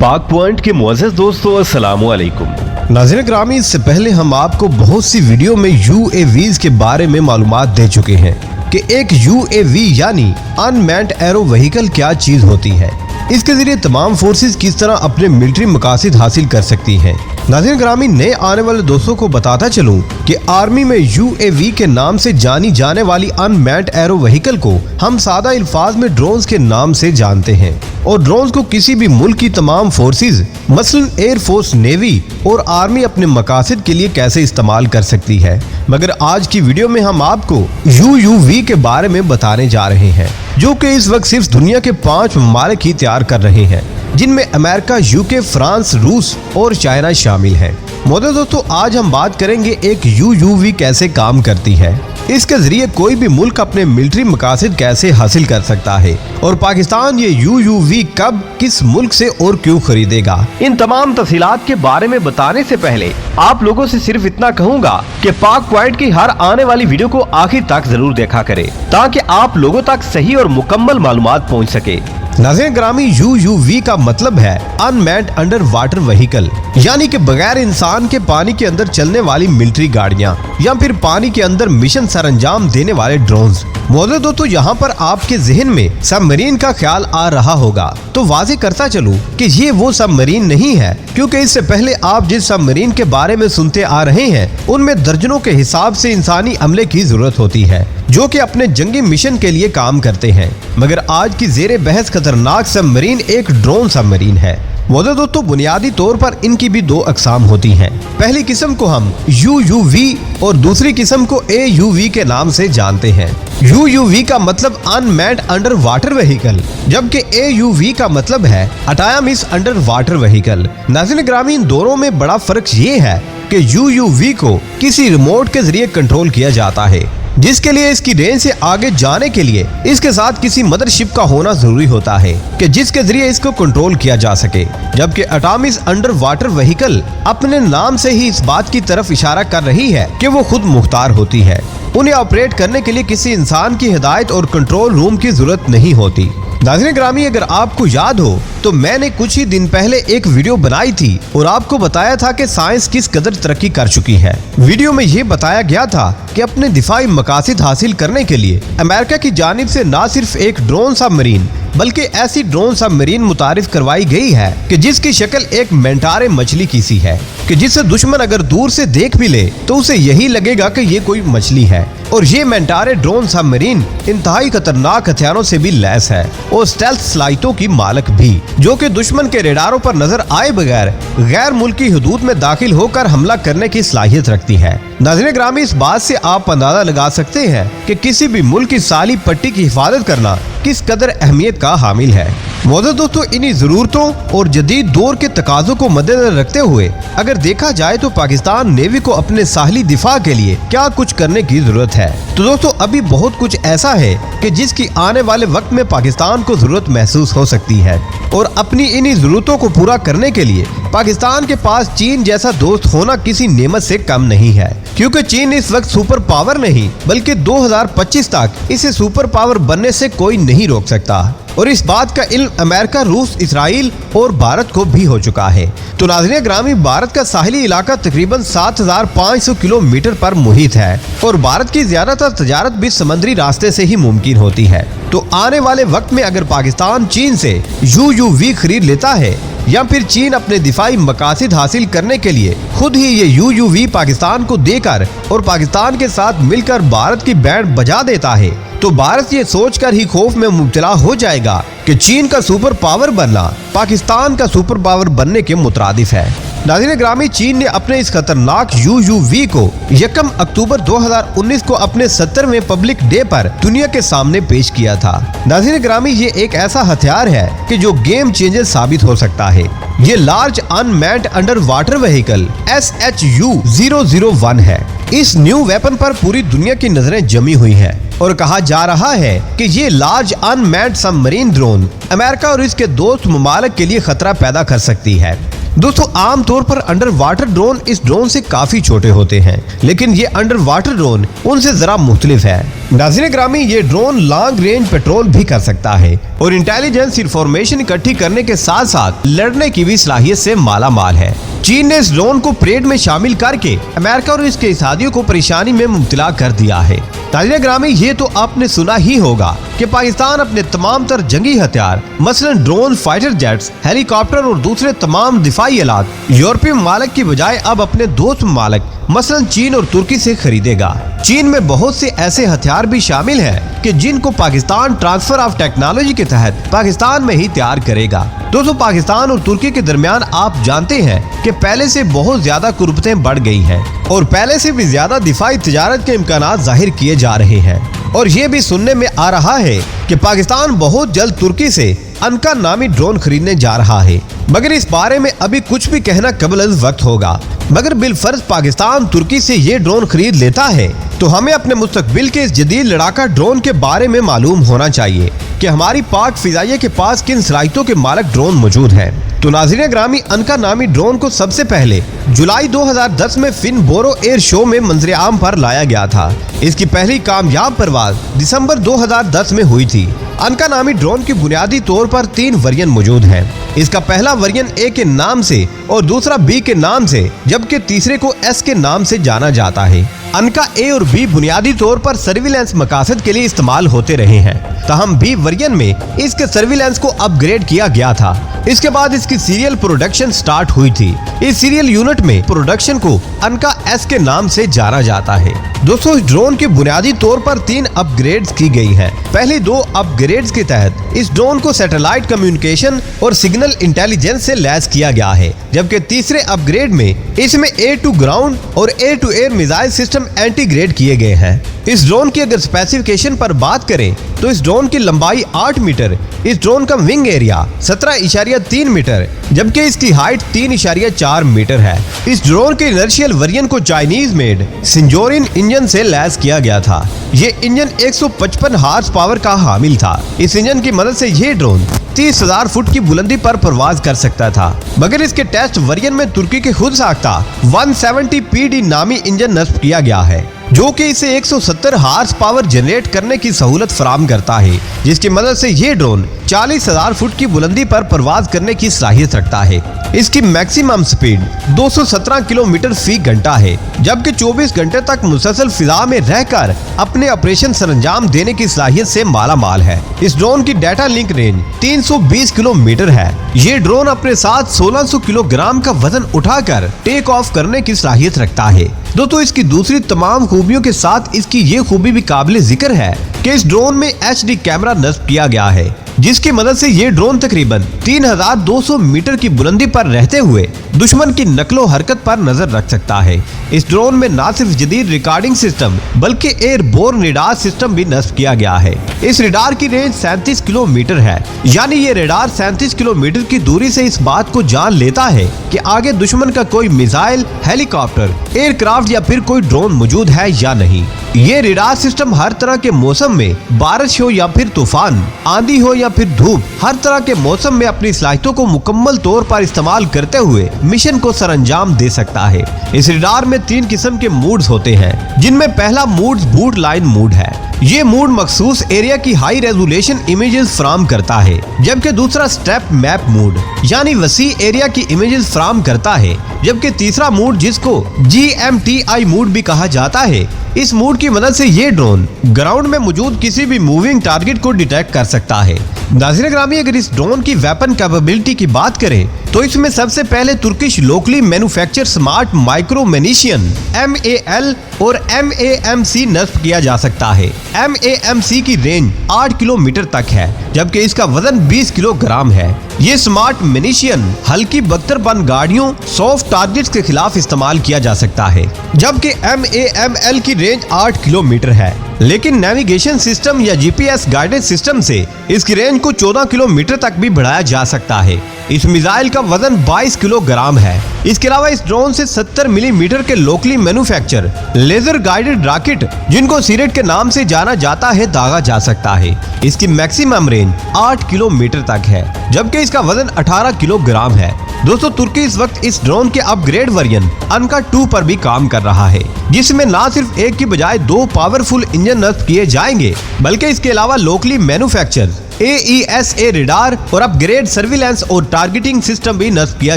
पाक पॉइंट के मुअज़्ज़ज़ दोस्तों, अस्सलामु अलैकुम। नाज़रीन ग्रामी, इससे पहले हम आपको बहुत सी वीडियो में UAVs के बारे में मालूमात दे चुके हैं कि एक UAV यानी अनमैन्ड एरो व्हीकल क्या चीज होती है, इसके जरिए तमाम फोर्सेस किस तरह अपने मिलिट्री मकासद हासिल कर सकती हैं। नाज़रीन ग्रामी, नए आने वाले दोस्तों को बताता चलूं कि आर्मी में UAV के नाम से जानी जाने वाली अनमैन्ड एरो व्हीकल को हम सादा अल्फाज में ड्रोन्स के नाम से जानते हैं और ड्रोन्स को किसी भी मुल्क की तमाम फोर्सेस मसलन एयर फोर्स, नेवी और आर्मी अपने मकासद के लिए कैसे इस्तेमाल कर सकती है। मगर आज की वीडियो में हम आपको UUV के बारे में बताने जा रहे हैं, जो कि इस वक्त सिर्फ दुनिया के 5 ममालिक ही तैयार कर रहे हैं, जिनमें अमेरिका, UK, फ्रांस, रूस और चाइना शामिल है। मोदी दोस्तों, आज हम बात करेंगे एक UUV कैसे काम करती है, इसके जरिए कोई भी मुल्क अपने मिलिट्री मकासद कैसे हासिल कर सकता है और पाकिस्तान ये UUV कब, किस मुल्क से और क्यों खरीदेगा। इन तमाम तफसीलात के बारे में बताने से पहले आप लोगों से सिर्फ इतना कहूँगा कि पाक पॉइंट की हर आने वाली वीडियो को आखिर तक जरूर देखा करें, ताकि आप लोगों तक सही और मुकम्मल मालूमात पहुँच सके। नाज़रीन ग्रामी, UUV का मतलब है अनमैन्ड अंडर वाटर व्हीकल, यानी कि बगैर इंसान के पानी के अंदर चलने वाली मिलिट्री गाड़ियां या फिर पानी के अंदर मिशन सरंजाम देने वाले ड्रोन्स। मौजूद हो तो यहाँ पर आपके जहन में सबमरीन का ख्याल आ रहा होगा, तो वाज़ेह करता चलूं कि ये वो सबमरीन नहीं है, क्योंकि इससे पहले आप जिस सबमरीन के बारे में सुनते आ रहे हैं उनमें दर्जनों के हिसाब से इंसानी अमले की जरूरत होती है, जो कि अपने जंगी मिशन के लिए काम करते हैं। मगर आज की जेरे बहस खतरनाक सबमरीन एक ड्रोन सबमरीन है। मौजूद दोस्तों, बुनियादी तौर पर इनकी भी 2 अकसाम होती हैं। पहली किस्म को हम UUV और दूसरी किस्म को AUV के नाम से जानते हैं। UUV का मतलब अनमैन्ड अंडर वाटर व्हीकल, जबकि AUV का मतलब है ऑटोनोमस अंडर वाटर व्हीकल। नाज़रीन ग्रामी, इन दोनों में बड़ा फर्क ये है कि UUV को किसी रिमोट के जरिए कंट्रोल किया जाता है, जिसके लिए इसकी रेंज से आगे जाने के लिए इसके साथ किसी मदरशिप का होना जरूरी होता है कि जिसके जरिए इसको कंट्रोल किया जा सके। जबकि ऑटोनोमस अंडर वाटर व्हीकल अपने नाम से ही इस बात की तरफ इशारा कर रही है कि वो खुद मुख्तार होती है, उन्हें ऑपरेट करने के लिए किसी इंसान की हिदायत और कंट्रोल रूम की जरूरत नहीं होती। नाज़रीन ग्रामी, अगर आपको याद हो तो मैंने कुछ ही दिन पहले एक वीडियो बनाई थी और आपको बताया था कि साइंस किस कदर तरक्की कर चुकी है। वीडियो में ये बताया गया था कि अपने दिफाई मकासद हासिल करने के लिए अमेरिका की जानिब से न सिर्फ एक ड्रोन सबमरीन बल्कि ऐसी ड्रोन सबमरीन मुतारिफ करवाई गई है कि जिसकी शक्ल एक मेंटारे मछली की सी है, कि जिसे दुश्मन अगर दूर से देख भी ले तो उसे यही लगेगा कि ये कोई मछली है। और ये मेंटारे ड्रोन सबमरीन इंतहाई खतरनाक हथियारों से भी लैस है और स्टेल्थ सलाहियतों की मालक भी, जो कि दुश्मन के रेडारों पर नजर आए बगैर गैर मुल्की हुदूद में दाखिल होकर हमला करने की सलाहियत रखती है। नाज़रीन ग्रामी, इस बात से आप अंदाजा लगा सकते हैं कि किसी भी मुल्क की साली पट्टी की हिफाजत करना किस कदर अहमियत का हामिल है। मौजूद दोस्तों, इन्हीं जरूरतों और जदीद दौर के तकाजों को मद्देनजर रखते हुए अगर देखा जाए तो पाकिस्तान नेवी को अपने साहली दिफा के लिए क्या कुछ करने की जरूरत है। तो दोस्तों, अभी बहुत कुछ ऐसा है कि जिसकी आने वाले वक्त में पाकिस्तान को जरूरत महसूस हो सकती है और अपनी इन्हीं जरूरतों को पूरा करने के लिए पाकिस्तान के पास चीन जैसा दोस्त होना किसी नेमत से कम नहीं है, क्योंकि चीन इस वक्त सुपर पावर नहीं बल्कि 2025 तक इसे सुपर पावर बनने से कोई नहीं रोक सकता। और इस बात का इल्म अमेरिका, रूस, इसराइल और भारत को भी हो चुका है। तो नाज़रीन ग्रामी, भारत का साहिली इलाका तकरीबन 7500 किलोमीटर पर मुहित है और भारत की ज्यादातर तजारत भी समुद्री रास्ते से ही मुमकिन होती है। तो आने वाले वक्त में अगर पाकिस्तान चीन से UUV खरीद लेता है या फिर चीन अपने दिफाई मकासद हासिल करने के लिए खुद ही ये UUV पाकिस्तान को देकर और पाकिस्तान के साथ मिलकर भारत की बैंड बजा देता है, तो भारत ये सोचकर ही खौफ में मुब्तला हो जाएगा कि चीन का सुपर पावर बनना पाकिस्तान का सुपर पावर बनने के मुतरादिफ है। नाज़रीन ग्रामी, चीन ने अपने इस खतरनाक UUV को 1 अक्टूबर 2019 को अपने 70वें पब्लिक डे पर दुनिया के सामने पेश किया था। नाज़रीन ग्रामी, ये एक ऐसा हथियार है कि जो गेम चेंजर साबित हो सकता है। ये large unmanned under water vehicle SHU-001 है। इस न्यू वेपन पर पूरी दुनिया की नजरें जमी हुई हैं और कहा जा रहा है कि ये large unmanned submarine drone America और इसके दोस्त ममालिक के लिए खतरा पैदा कर सकती है। दोस्तों आमतौर पर अंडर वाटर ड्रोन इस ड्रोन से काफी छोटे होते हैं, लेकिन ये अंडर वाटर ड्रोन उनसे जरा मुख्तलिफ है। नाज़रीन ग्रामी, ये ड्रोन लॉन्ग रेंज पेट्रोल भी कर सकता है और इंटेलिजेंस इंफॉर्मेशन इकट्ठी करने के साथ साथ लड़ने की भी सलाहियत से माला माल है। चीन ने इस ड्रोन को परेड में शामिल करके अमेरिका और इसके इत्तेहादियों को परेशानी में मुब्तला कर दिया है। नाज़रीन ग्रामी, ये तो आपने सुना ही होगा कि पाकिस्तान अपने तमाम तर जंगी हथियार मसलन ड्रोन, फाइटर जेट्स, हेलीकॉप्टर और दूसरे तमाम दिफाई आलात यूरोपीय ममालिक की बजाय अब अपने दोस्त ममालिक मसलन चीन और तुर्की से खरीदेगा। चीन में बहुत से ऐसे हथियार भी शामिल हैं कि जिनको पाकिस्तान ट्रांसफर ऑफ टेक्नोलॉजी के तहत पाकिस्तान में ही तैयार करेगा। दोस्तों पाकिस्तान और तुर्की के दरमियान आप जानते हैं कि पहले से बहुत ज्यादा कुर्बतें बढ़ गई हैं और पहले से भी ज्यादा दिफाई तिजारत के इम्कानात जाहिर किए जा रहे हैं और ये भी सुनने में आ रहा है कि पाकिस्तान बहुत जल्द तुर्की से अनका नामी ड्रोन खरीदने जा रहा है, मगर इस बारे में अभी कुछ भी कहना कबल अज़ वक्त होगा। मगर बिलफर्ज पाकिस्तान तुर्की से ये ड्रोन खरीद लेता है तो हमें अपने मुस्तकबिल के इस जदीद लड़ाका ड्रोन के बारे में मालूम होना चाहिए कि हमारी पाक फिजाइया के पास किन सलाहियतों के मालिक ड्रोन मौजूद हैं। तो नाज़रीन ग्रामी, अनका नामी ड्रोन को सबसे पहले जुलाई 2010 में फिन बोरो एयर शो में मंजर आम पर लाया गया था। इसकी पहली कामयाब परवाज दिसंबर 2010 में हुई थी। अनका नामी ड्रोन की बुनियादी तौर पर 3 वेरिएंट मौजूद हैं। इसका पहला वेरिएंट ए के नाम से और दूसरा बी के नाम से, जबकि तीसरे को एस के नाम से जाना जाता है। अनका ए और बी बुनियादी तौर पर सर्विलेंस मकासद के लिए इस्तेमाल होते रहे हैं, ताहम बी वेरिएंट में इसके सर्विलेंस को अपग्रेड किया गया था। इसके बाद इसकी सीरियल प्रोडक्शन स्टार्ट हुई थी। इस सीरियल यूनिट में प्रोडक्शन को अनका एस के नाम से जाना जाता है। दोस्तों इस ड्रोन के बुनियादी तौर पर 3 अपग्रेड्स की गई हैं। पहले 2 अपग्रेड्स के तहत इस ड्रोन को सैटेलाइट कम्युनिकेशन और सिग्नल इंटेलिजेंस से लैस किया गया है, जबकि तीसरे अपग्रेड में इसमें एयर टू ग्राउंड और air to air missile system integrate किए गए हैं। इस ड्रोन की अगर स्पेसिफिकेशन पर बात करें तो इस ड्रोन की लंबाई 8 मीटर, इस ड्रोन का विंग एरिया 17.3 मीटर, जबकि इसकी हाइट 3.4 मीटर है। इस ड्रोन के इनर्शियल वेरिएंट को चाइनीज मेड सिंजोरिन इंजन से लैस किया गया था। ये इंजन 155 हॉर्स पावर का हामिल था। इस इंजन की मदद से ये ड्रोन 30,000 फुट की बुलंदी पर परवाज कर सकता था, मगर इसके टेस्ट वेरिएंट में तुर्की के खुद साख्ता 170 PD नामी इंजन नस्ब किया गया है, जो कि इसे 170 हॉर्स पावर जनरेट करने की सहूलत फराम करता है, जिसकी मदद से ये ड्रोन 40,000 फुट की बुलंदी पर परवाज करने की सलाहियत रखता है। इसकी मैक्सिमम स्पीड 217 किलोमीटर फी घंटा है, जबकि 24 घंटे तक मुसलसल फिजा में रहकर अपने ऑपरेशन सरंजाम देने की सलाहियत से माला माल है। इस ड्रोन की डाटा लिंक रेंज 320 किलोमीटर है। ये ड्रोन अपने साथ 1600 किलोग्राम का वजन उठाकर टेक ऑफ करने की सलाहियत रखता है। दोस्तों इसकी दूसरी तमाम खूबियों के साथ इसकी ये खूबी भी काबिल जिक्र है कि इस ड्रोन में HD कैमरा नस्ब किया गया है, जिसकी मदद से ये ड्रोन तकरीबन 3200 मीटर की बुलंदी पर रहते हुए दुश्मन की नकलो हरकत पर नजर रख सकता है। इस ड्रोन में न सिर्फ जदीद रिकॉर्डिंग सिस्टम बल्कि एयरबोर्न रेडार सिस्टम भी नस्ब किया गया है। इस रेडार की रेंज 37 किलोमीटर है, यानी ये रेडार 37 किलोमीटर की दूरी से इस बात को जान लेता है कि आगे दुश्मन का कोई मिसाइल, हेलीकॉप्टर, एयरक्राफ्ट या फिर कोई ड्रोन मौजूद है या नहीं। ये रेडार सिस्टम हर तरह के मौसम में, बारिश हो या फिर तूफान, आंधी हो या फिर धूप, हर तरह के मौसम में अपनी सलाहियतों को मुकम्मल तौर पर इस्तेमाल करते हुए मिशन को सरअंजाम दे सकता है। इस रेडार में 3 किस्म के मूड्स होते हैं, जिनमें पहला मूड बूट लाइन मूड है। ये मूड मखसूस एरिया की हाई रेजोल्यूशन इमेजेस फराम करता है, जबकि दूसरा स्टेप मैप मूड यानी वसी एरिया की इमेजेस फराम करता है, जबकि तीसरा मूड जिसको GMTI मूड भी कहा जाता है, इस मूड की मदद से ये ड्रोन ग्राउंड में मौजूद किसी भी मूविंग टारगेट को डिटेक्ट कर सकता है। नाज़रीन ग्रामी, अगर इस ड्रोन की वेपन कैपेबिलिटी की बात करें तो इसमें सबसे पहले Turkish locally manufacture smart micro munition MAL और MAMC नस्ब किया जा सकता है। MAMC की रेंज 8 किलोमीटर तक है, जबकि इसका वजन 20 किलोग्राम है। ये स्मार्ट मैनिशियन हल्की बख्तरबंद गाड़ियों, सॉफ्ट टारगेट्स के खिलाफ इस्तेमाल किया जा सकता है, जबकि MAML की रेंज 8 किलोमीटर है, लेकिन नेविगेशन सिस्टम या GPS गाइडेंस सिस्टम से इसकी रेंज को 14 किलोमीटर तक भी बढ़ाया जा सकता है। इस मिसाइल का वजन 22 किलोग्राम है। इसके अलावा इस ड्रोन से 70 मिलीमीटर के locally manufacture laser guided rocket, जिनको सीरेट के नाम से जाना जाता है, दागा जा सकता है। इसकी मैक्सिमम रेंज 8 किलोमीटर तक है, जबकि इसका वजन 18 किलोग्राम है। दोस्तों, तुर्की इस वक्त इस ड्रोन के अपग्रेड वर्जन अनका 2 पर भी काम कर रहा है, जिसमें ना सिर्फ एक की बजाय 2 पावरफुल इंजन नस्ब किए जाएंगे, बल्कि इसके अलावा लोकली मैन्युफैक्चर AESA रेडार और अपग्रेड सर्विलेंस और टारगेटिंग सिस्टम भी नस्ब किया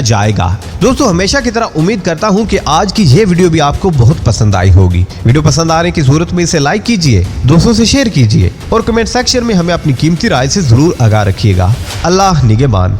जाएगा। दोस्तों, हमेशा की तरह उम्मीद करता हूं कि आज की ये वीडियो भी आपको बहुत पसंद आई होगी। वीडियो पसंद आने की सूरत में इसे लाइक कीजिए, दोस्तों से शेयर कीजिए और कमेंट सेक्शन में हमें अपनी कीमती राय से जरूर आगाह रखिएगा। अल्लाह निगहबान।